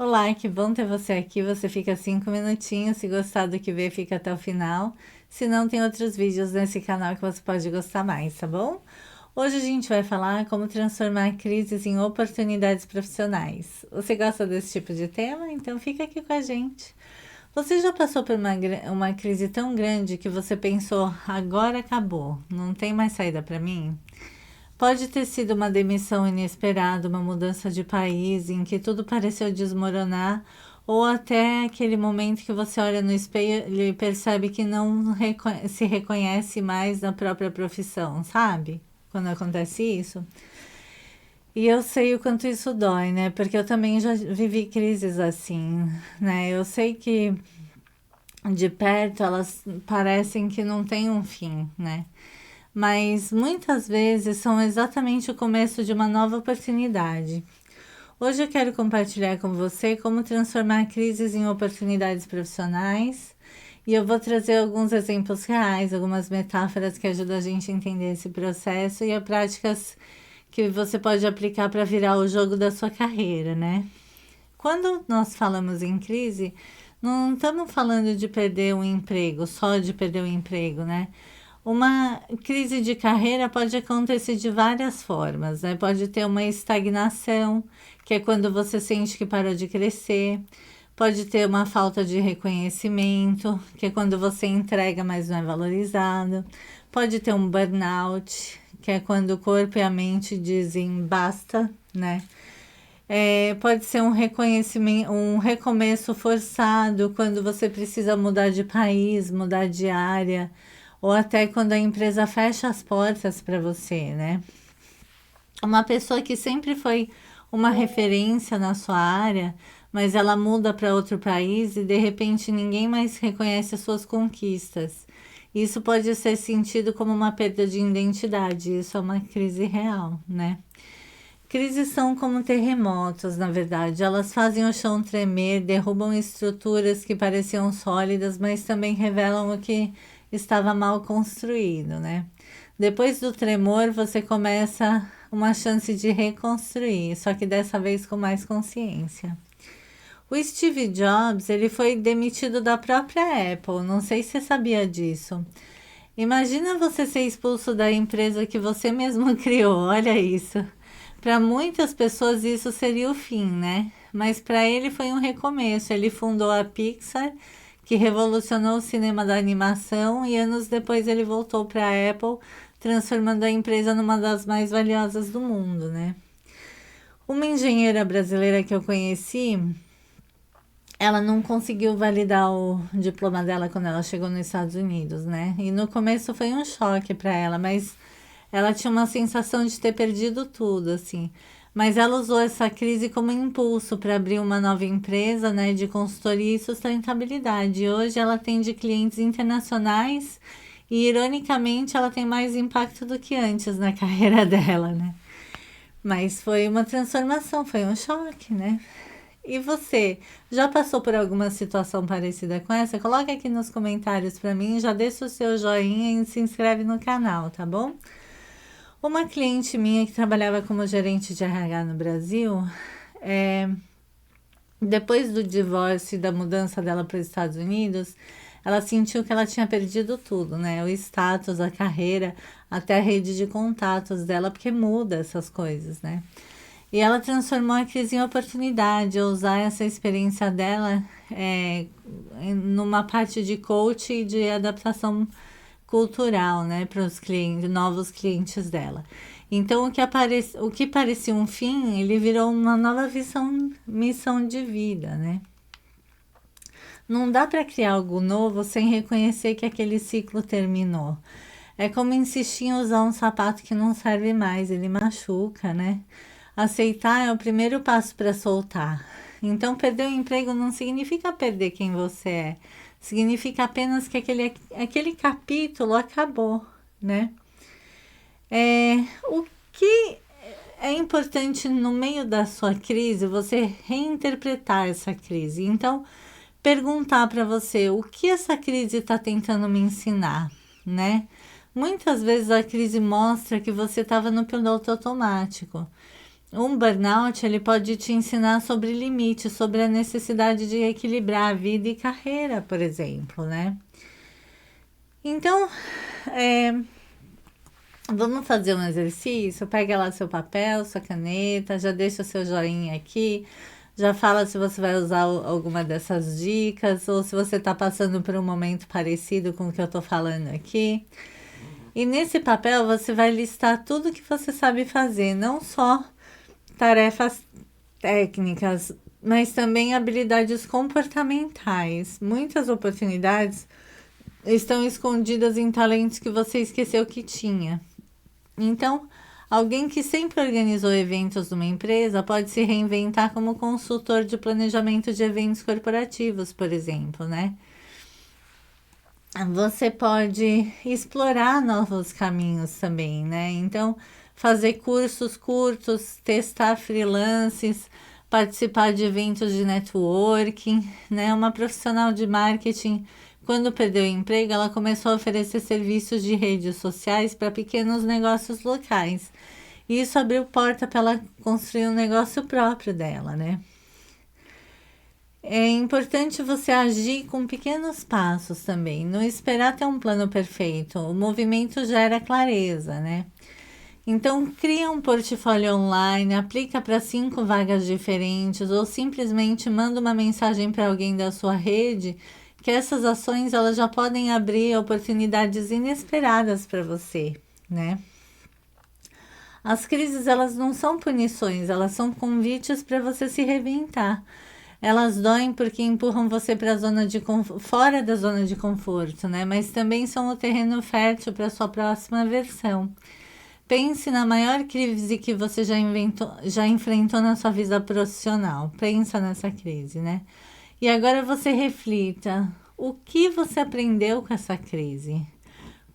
Olá, que bom ter você aqui. Você fica 5 minutinhos. Se gostar do que vê, fica até o final. Se não, tem outros vídeos nesse canal que você pode gostar mais, tá bom? Hoje a gente vai falar como transformar crises em oportunidades profissionais. Você gosta desse tipo de tema? Então fica aqui com a gente. Você já passou por uma crise tão grande que você pensou, agora acabou, não tem mais saída para mim? Pode ter sido uma demissão inesperada, uma mudança de país em que tudo pareceu desmoronar, ou até aquele momento que você olha no espelho e percebe que não se reconhece mais na própria profissão, sabe? Quando acontece isso. E eu sei o quanto isso dói, né? Porque eu também já vivi crises assim, né? Eu sei que de perto elas parecem que não têm um fim, né? Mas muitas vezes são exatamente o começo de uma nova oportunidade. Hoje eu quero compartilhar com você como transformar crises em oportunidades profissionais e eu vou trazer alguns exemplos reais, algumas metáforas que ajudam a gente a entender esse processo e as práticas que você pode aplicar para virar o jogo da sua carreira, né? Quando nós falamos em crise, não estamos falando de perder um emprego, só de perder o emprego, né? Uma crise de carreira pode acontecer de várias formas, né? Pode ter uma estagnação, que é quando você sente que parou de crescer. Pode ter uma falta de reconhecimento, que é quando você entrega, mas não é valorizado. Pode ter um burnout, que é quando o corpo e a mente dizem basta, né? Pode ser um reconhecimento, um recomeço forçado, quando você precisa mudar de país, mudar de área, ou até quando a empresa fecha as portas para você, né? Uma pessoa que sempre foi uma referência na sua área, mas ela muda para outro país e de repente ninguém mais reconhece as suas conquistas. Isso pode ser sentido como uma perda de identidade, isso é uma crise real, né? Crises são como terremotos, na verdade. Elas fazem o chão tremer, derrubam estruturas que pareciam sólidas, mas também revelam o que estava mal construído, né? Depois do tremor, você começa uma chance de reconstruir, só que dessa vez com mais consciência. O Steve Jobs, ele foi demitido da própria Apple, não sei se você sabia disso. Imagina você ser expulso da empresa que você mesmo criou, olha isso. Para muitas pessoas isso seria o fim, né? Mas para ele foi um recomeço. Ele fundou a Pixar, que revolucionou o cinema da animação, e anos depois ele voltou para a Apple, transformando a empresa numa das mais valiosas do mundo, né? Uma engenheira brasileira que eu conheci, ela não conseguiu validar o diploma dela quando ela chegou nos Estados Unidos, né? E no começo foi um choque para ela, mas ela tinha uma sensação de ter perdido tudo, assim. Mas ela usou essa crise como impulso para abrir uma nova empresa, né, de consultoria e sustentabilidade. E hoje ela atende clientes internacionais e, ironicamente, ela tem mais impacto do que antes na carreira dela, né? Mas foi uma transformação, foi um choque, né? E você, já passou por alguma situação parecida com essa? Coloca aqui nos comentários para mim, já deixa o seu joinha e se inscreve no canal, tá bom? Uma cliente minha que trabalhava como gerente de RH no Brasil, é, depois do divórcio e da mudança dela para os Estados Unidos, ela sentiu que ela tinha perdido tudo, né? O status, a carreira, até a rede de contatos dela, porque muda essas coisas, né? E ela transformou a crise em oportunidade, usar essa experiência dela numa parte de coach e de adaptação cultural, né, para os clientes, novos clientes dela. Então, o que parecia um fim, ele virou uma nova missão de vida, né? Não dá para criar algo novo sem reconhecer que aquele ciclo terminou. É como insistir em usar um sapato que não serve mais, ele machuca, né? Aceitar é o primeiro passo para soltar. Então, perder o emprego não significa perder quem você é. Significa apenas que aquele capítulo acabou, né? O que é importante no meio da sua crise, você reinterpretar essa crise. Então, perguntar para você o que essa crise está tentando me ensinar, né? Muitas vezes a crise mostra que você estava no piloto automático. Um burnout, ele pode te ensinar sobre limites, sobre a necessidade de equilibrar a vida e carreira, por exemplo, né? Então, vamos fazer um exercício? Pega lá seu papel, sua caneta, já deixa o seu joinha aqui, já fala se você vai usar alguma dessas dicas ou se você está passando por um momento parecido com o que eu estou falando aqui. E nesse papel você vai listar tudo que você sabe fazer, não só tarefas técnicas, mas também habilidades comportamentais. Muitas oportunidades estão escondidas em talentos que você esqueceu que tinha. Então, alguém que sempre organizou eventos numa empresa pode se reinventar como consultor de planejamento de eventos corporativos, por exemplo, né? Você pode explorar novos caminhos também, né? Então, fazer cursos curtos, testar freelances, participar de eventos de networking, né? Uma profissional de marketing, quando perdeu o emprego, ela começou a oferecer serviços de redes sociais para pequenos negócios locais. E isso abriu porta para ela construir um negócio próprio dela, né? É importante você agir com pequenos passos também, não esperar ter um plano perfeito. O movimento gera clareza, né? Então, cria um portfólio online, aplica para 5 vagas diferentes ou simplesmente manda uma mensagem para alguém da sua rede, que essas ações elas já podem abrir oportunidades inesperadas para você, né? As crises elas não são punições, elas são convites para você se reinventar. Elas doem porque empurram você para a zona de fora da zona de conforto, né? Mas também são o terreno fértil para sua próxima versão. Pense na maior crise que você já enfrentou na sua vida profissional. Pensa nessa crise, né? E agora você reflita, o que você aprendeu com essa crise?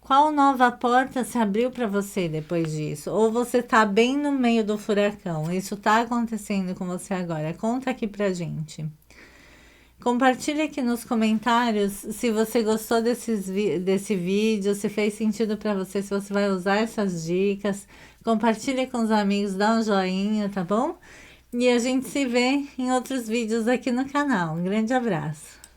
Qual nova porta se abriu para você depois disso? Ou você está bem no meio do furacão? Isso está acontecendo com você agora? Conta aqui pra gente. Compartilhe aqui nos comentários se você gostou desse vídeo, se fez sentido para você, se você vai usar essas dicas. Compartilhe com os amigos, dá um joinha, tá bom? E a gente se vê em outros vídeos aqui no canal. Um grande abraço!